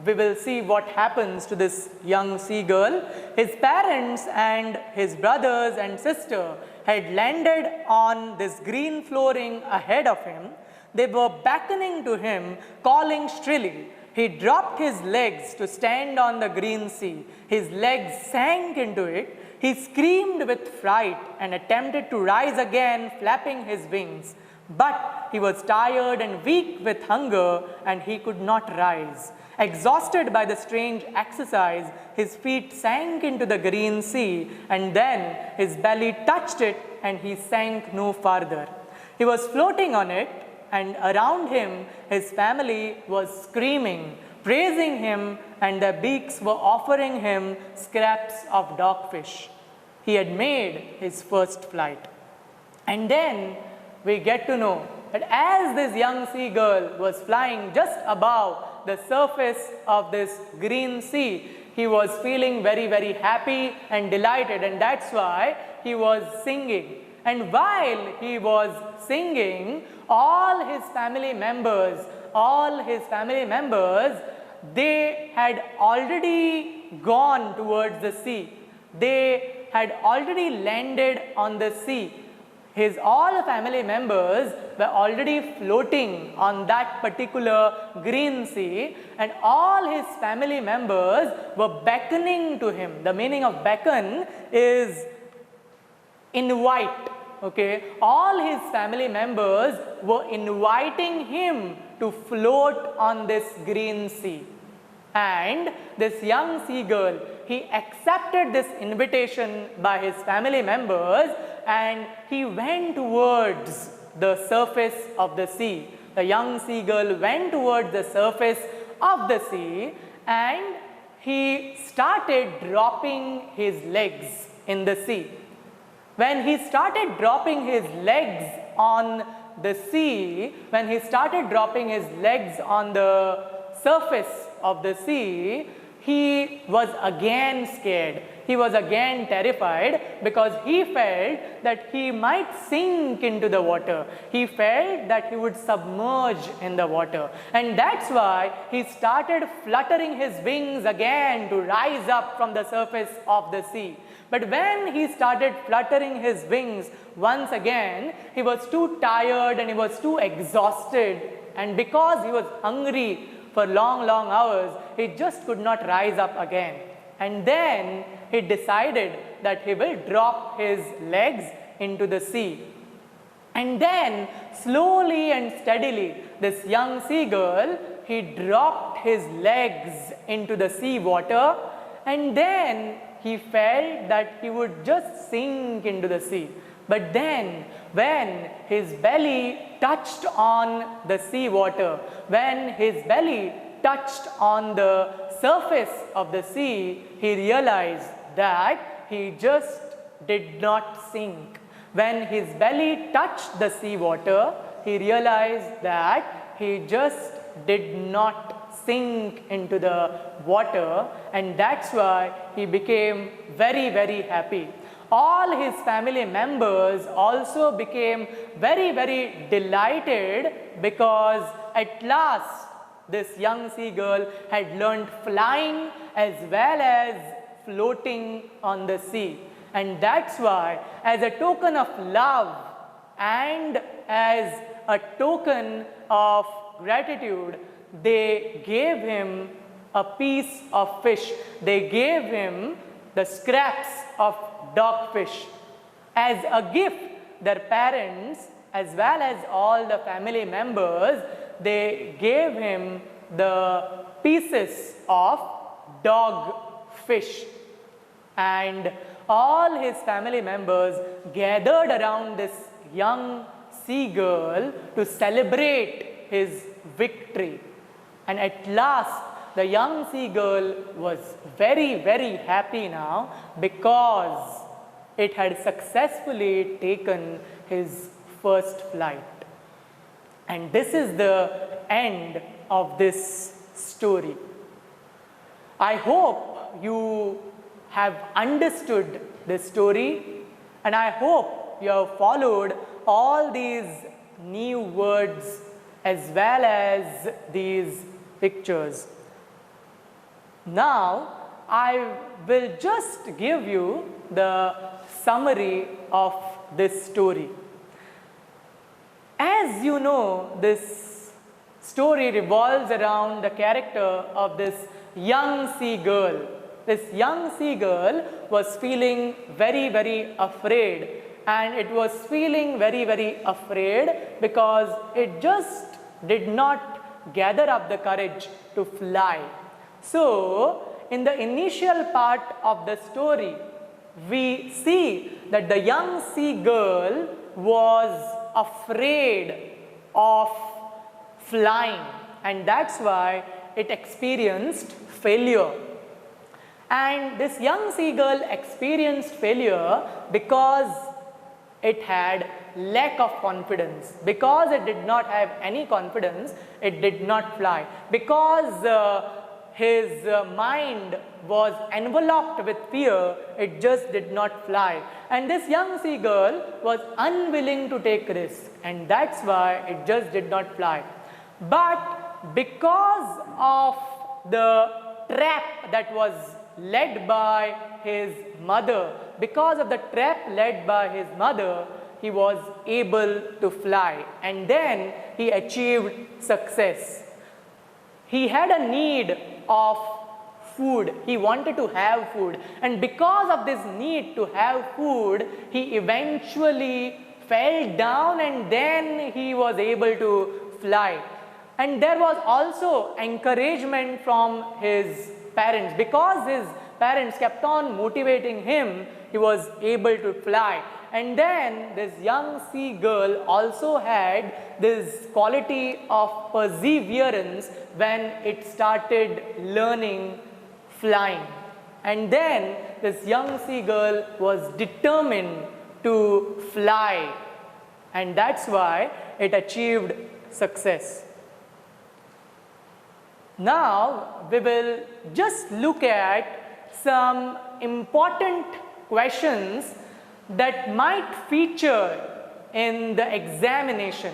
we will see what happens to this young seagull. His parents and his brothers and sister had landed on this green flooring ahead of him. They were beckoning to him, calling shrilly. He dropped his legs to stand on the green sea. His legs sank into it. He screamed with fright and attempted to rise again, flapping his wings. But he was tired and weak with hunger, and he could not rise. Exhausted by the strange exercise, his feet sank into the green sea, and then his belly touched it, and he sank no farther. He was floating on it, and around him his family was screaming, praising him, and their beaks were offering him scraps of dogfish. He had made his first flight. And then we get to know that as this young seagull was flying just above the surface of this green sea, he was feeling very, very happy and delighted, and that's why he was singing. And while he was singing, all his family members, they had already gone towards the sea. They had already landed on the sea. His all family members were already floating on that particular green sea, and all his family members were beckoning to him. The meaning of beckon is invite. Okay, all his family members were inviting him to float on this green sea. And this young seagull, he accepted this invitation by his family members, and he went towards the surface of the sea. The young seagull went towards the surface of the sea, and he started dropping his legs in the sea. When he started dropping his legs on the sea, when he started dropping his legs on the surface of the sea, he was again scared. He was again terrified because he felt that he might sink into the water. He felt that he would submerge in the water. And that's why he started fluttering his wings again to rise up from the surface of the sea. But when he started fluttering his wings once again, he was too tired and he was too exhausted. And because he was hungry for long, long hours, he just could not rise up again. And then he decided that he will drop his legs into the sea. And then slowly and steadily, this young seagull, he dropped his legs into the sea water, and then he felt that he would just sink into the sea. But then, when his belly touched on the sea water, when his belly touched on the surface of the sea, he realized that he just did not sink. When his belly touched the sea water, he realized that he just did not sink into the water, and that's why he became very, very happy. All his family members also became very, very delighted because at last this young seagull had learned flying as well as floating on the sea. And that's why, as a token of love and as a token of gratitude, they gave him a piece of fish. They gave him the scraps of dogfish. As a gift, their parents as well as all the family members, they gave him the pieces of dog fish. And all his family members gathered around this young seagull to celebrate his victory. And at last, the young seagull was very, very happy now because it had successfully taken his first flight. And this is the end of this story. I hope you have understood this story, and I hope you have followed all these new words as well as these pictures. Now, I will just give you the summary of this story. As you know, this story revolves around the character of this young seagull. This young seagull was feeling very, very afraid, and it was feeling very, very afraid because it just did not gather up the courage to fly. So, in the initial part of the story, we see that the young seagull was afraid of flying, and that's why it experienced failure. And this young seagull experienced failure because it had lack of confidence. Because it did not have any confidence, it did not fly. Because his mind was enveloped with fear, it just did not fly. And this young seagull was unwilling to take risk, and that's why it just did not fly. But because of the trap that was led by his mother, he was able to fly, and then he achieved success. He had a need of food. He wanted to have food, and because of this need to have food, he eventually fell down, and then he was able to fly. And there was also encouragement from his parents. Because his parents kept on motivating him, he was able to fly. And then this young seagull also had this quality of perseverance when it started learning flying. And then this young seagull was determined to fly, and that's why it achieved success. Now we will just look at some important questions that might feature in the examination.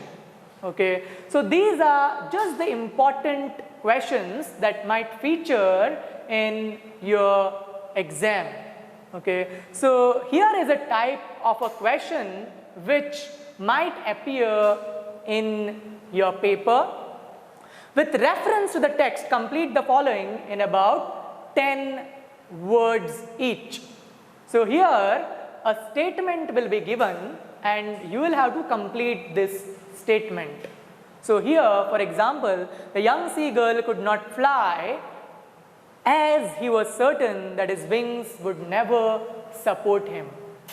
Okay, so these are just the important questions that might feature in your exam. Okay, so here is a type of a question which might appear in your paper. With reference to the text, complete the following in about 10 words each. So here a statement will be given, and you will have to complete this statement. So here, for example, the young seagull could not fly as he was certain that his wings would never support him.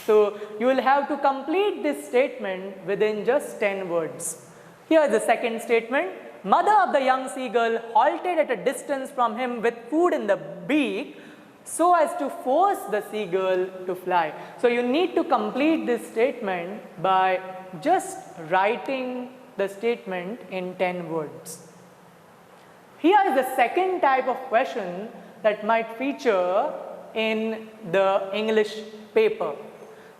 So you will have to complete this statement within just 10 words. Here is the second statement. Mother of the young seagull halted at a distance from him with food in the beak so as to force the seagull to fly. So you need to complete this statement by just writing the statement in 10 words. Here is the second type of question that might feature in the English paper.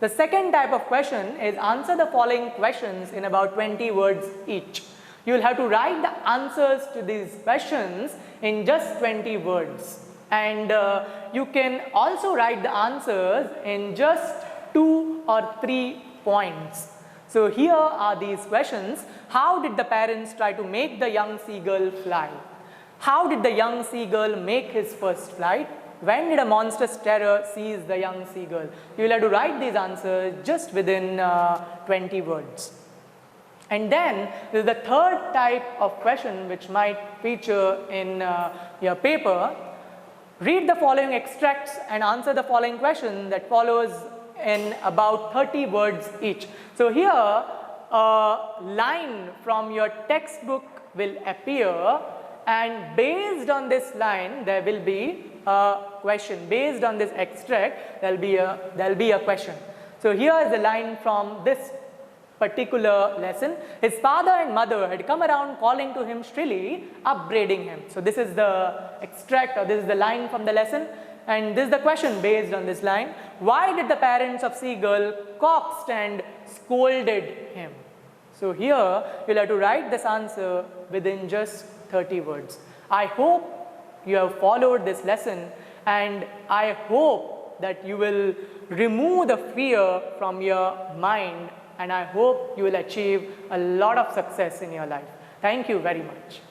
The second type of question is answer the following questions in about 20 words each. You will have to write the answers to these questions in just 20 words. And you can also write the answers in just 2 or 3 points. So here are these questions. How did the parents try to make the young seagull fly? How did the young seagull make his first flight? When did a monstrous terror seize the young seagull? You will have to write these answers just within 20 words. And then there is the third type of question which might feature in your paper. Read the following extracts and answer the following question that follows in about 30 words each. So here a line from your textbook will appear, and based on this line there will be a question. Based on this extract there will be a question. So here is a line from this particular lesson. His father and mother had come around calling to him shrilly, upbraiding him. So this is the extract, or this is the line from the lesson, and this is the question based on this line. Why did the parents of Seagull coaxed and scolded him? So here you'll have to write this answer within just 30 words. I hope you have followed this lesson, and I hope that you will remove the fear from your mind, and I hope you will achieve a lot of success in your life. Thank you very much.